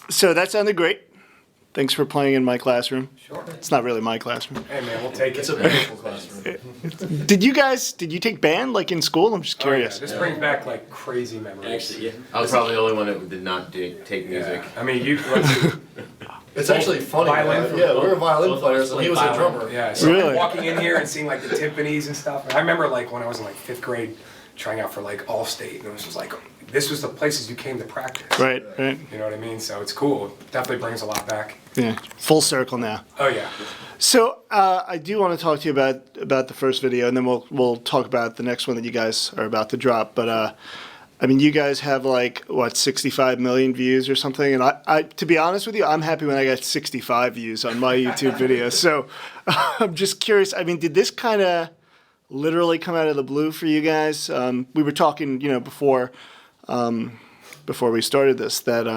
So that sounded great. Thanks for playing in my classroom. Sure. It's not really my classroom. Hey man, we'll take it. It's a beautiful classroom. Did you take band like in school? I'm just curious. Oh, yeah. This brings back like crazy memories. Actually, yeah. I was probably the only one that did not take music. I mean, It's actually funny. Violin? Yeah, we were violin players, and he was a drummer. Yeah, so Really? walking in here and seeing like the timpanis and stuff. I remember like when I was in like 5th grade, trying out for like Allstate, and it was just like, this was the places you came to practice. Right. You know what I mean? So it's cool. It definitely brings a lot back. Yeah. Full circle now. Oh yeah. So I do want to talk to you about the first video, and then we'll talk about the next one that you guys are about to drop. But I mean, you guys have like what 65 million views or something, and I to be honest with you, I'm happy when I got 65 views on my YouTube video. So I'm just curious. I mean, did this kind of literally come out of the blue for you guys? We were talking, before we started this, that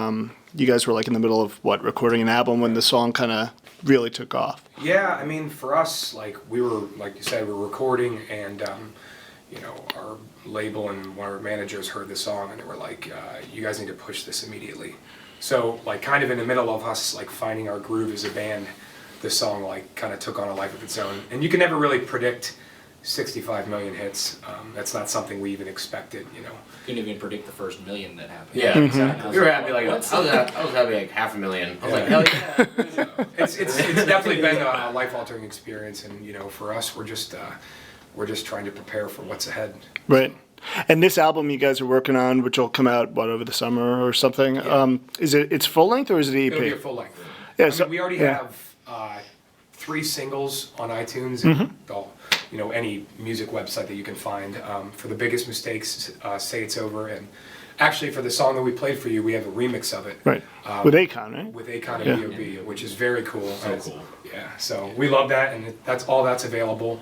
you guys were like in the middle of recording an album when the song kind of really took off. Yeah, I mean, for us, like we were, like you said, we were recording, and our label and one of our managers heard the song, and they were like, "You guys need to push this immediately." So, like, kind of in the middle of us like finding our groove as a band, the song like kind of took on a life of its own, and you can never really predict 65 million hits. That's not something we even expected, Couldn't even predict the first million that happened. Yeah, exactly. We were happy. Like I was happy like 500,000. I was like, hell yeah. It's definitely been a life-altering experience, and for us, we're just trying to prepare for what's ahead. Right. And this album you guys are working on, which will come out over the summer or something. Yeah. It's full length or is it EP? It'll be a full length. Yeah. I mean, we already have 3 singles on iTunes and any music website that you can find. For The Biggest Mistakes, Say It's Over, and actually for the song that we played for you, we have a remix of it. Right. With Akon, right? With Akon and B.O.B., which is very cool. So cool. Yeah, so we love that, and that's available.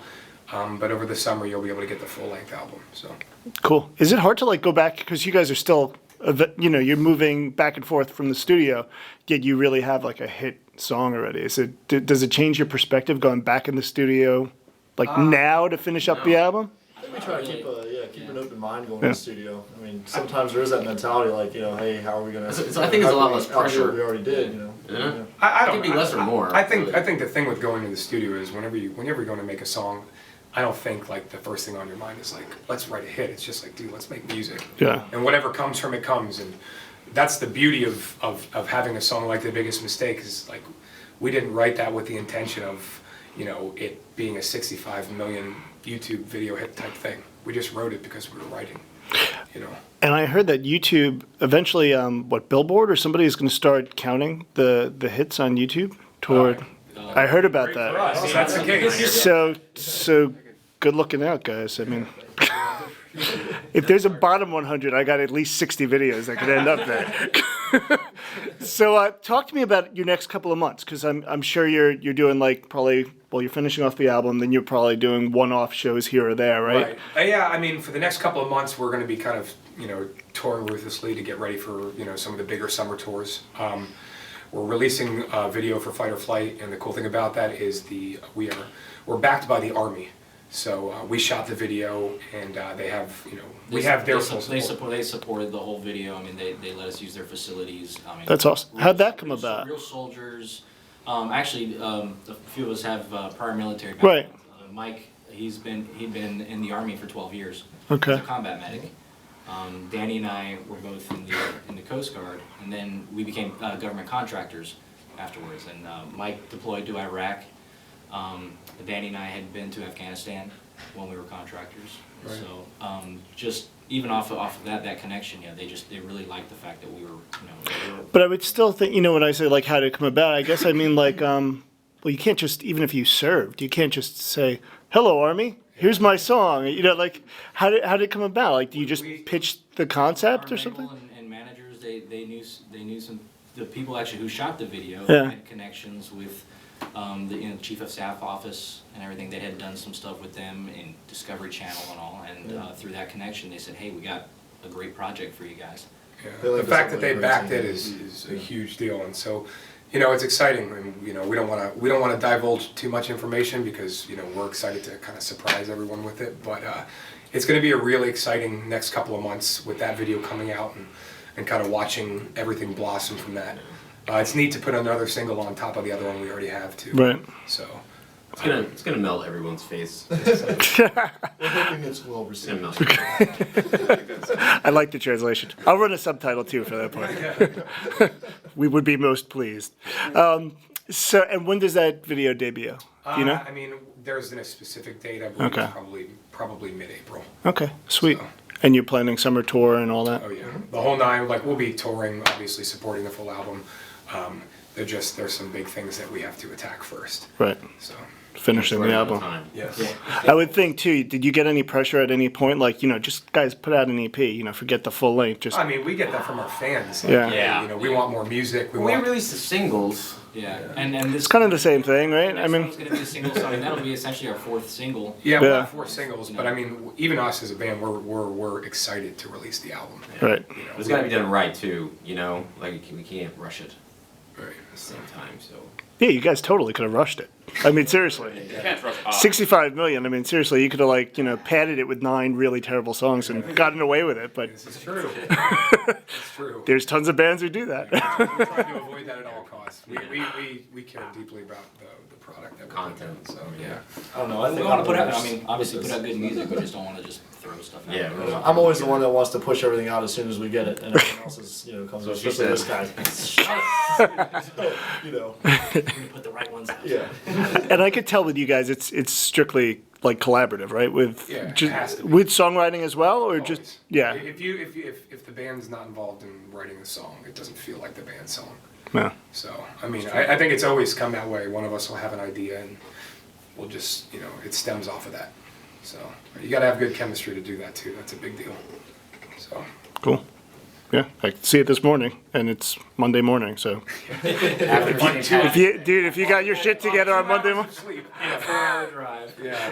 But over the summer, you'll be able to get the full-length album. So Cool. Is it hard to go back, because you guys are still, you're moving back and forth from the studio, yet you really have a hit song already? Does it change your perspective going back in the studio, now to finish up the album? I think we try to keep an open mind going to the studio. I mean, sometimes there is that mentality, hey, how are we gonna? So I think it's a lot less pressure. We already did, Yeah. I don't. It could be less or more. I think the thing with going to the studio is whenever you're going to make a song, I don't think the first thing on your mind is let's write a hit. It's just dude, let's make music. Yeah. And whatever comes from it comes, and that's the beauty of having a song like The Biggest Mistake is we didn't write that with the intention of it being a 65 million YouTube video hit type thing. We just wrote it because we were writing. And I heard that YouTube eventually, Billboard or somebody is going to start counting the hits on YouTube toward. I heard about that. For us, that's the case. So good looking out, guys. I mean, if there's a bottom 100, I got at least 60 videos that could end up there. So talk to me about your next couple of months, because I'm sure you're doing you're finishing off the album, then you're probably doing one-off shows here or there, right? Right. Yeah, I mean, for the next couple of months, we're going to be kind of touring ruthlessly to get ready for some of the bigger summer tours. We're releasing a video for Fight or Flight, and the cool thing about that is we're backed by the Army. So we shot the video, and they have we have their full support. They supported the whole video. I mean, they let us use their facilities. I mean, That's awesome. How'd that come about? Real soldiers. Actually, a few of us have prior military background. Right. Mike, he'd been in the Army for 12 years. Okay. He's a combat medic. Danny and I were both in the Coast Guard, and then we became government contractors afterwards. And Mike deployed to Iraq. Danny and I had been to Afghanistan when we were contractors. Right. So just even off of that connection, they really liked the fact that we were, But I would still think, when I say how did it come about, I guess I mean you can't just, even if you served, you can't just say, "Hello, Army, here's my song." How did it come about? Do you just pitch the concept or something? And managers, they knew some the people actually who shot the video had connections with the chief of staff office and everything. They had done some stuff with them in Discovery Channel and all, and through that connection, they said, "Hey, we got a great project for you guys." Yeah. The fact that they backed it is a huge deal, and so it's exciting. And we don't want to divulge too much information because we're excited to kind of surprise everyone with it. But it's going to be a really exciting next couple of months with that video coming out, and and kind of watching everything blossom from that. It's neat to put another single on top of the other one we already have too. Right. So It's gonna melt everyone's face. We're hoping it's well It's gonna received. melt. I like the translation. I'll run a subtitle too for that part. We would be most pleased. So, and when does that video debut? Do you know? I mean, there isn't a specific date. I believe Okay. it's probably mid-April. Okay, sweet. So. And you're planning summer tour and all that? Oh yeah, the whole nine. Like we'll be touring, obviously supporting the full album. There's some big things that we have to attack first. Right. So Finishing the Running out of album. time. yes. I would think too, did you get any pressure at any point? Like, just guys put out an EP, forget the full length. Just I mean, we get that from our fans. Like, Yeah. Yeah. We want more music. We want. released the singles. Yeah, and this. it's kind of the same thing, right? Next one's gonna be a single song, and that'll be essentially our fourth single. Yeah, we Yeah. have 4 singles, but I mean, even us as a band, we're excited to release the album. Right. It's gotta be done right too. Like we can't rush it Right. at the same time. So. Yeah, you guys totally could have rushed it. I mean, seriously. You can't rush. 65 million. I mean, seriously, you could have padded it with 9 really terrible songs and gotten away with it. But This is true. It's true. there's tons of bands who do that. We try to avoid that at all costs. We care deeply about the product that we're Content. putting out, so yeah. I don't know. I We think want I'm to put out, always- I mean, obviously put out good music, we just don't want to just throw stuff out. Yeah. there. I'm always the one that wants to push everything out as soon as we get it, and everyone else is, comes up, she especially this guy. So, We put the right ones out. yeah. And I could tell with you guys, it's strictly like collaborative, right? With Yeah, it just has to be. with songwriting as well, or just Always. yeah. If the band's not involved in writing the song, it doesn't feel like the band's song. No. So I mean, I think it's always come that way. One of us will have an idea, and we'll just it stems off of that. So you got to have good chemistry to do that too. That's a big deal. So Cool. Yeah, I could see it this morning, and it's Monday morning. So After if you got your shit together on Monday morning. sleep. Yeah, 4-hour drive. Yeah.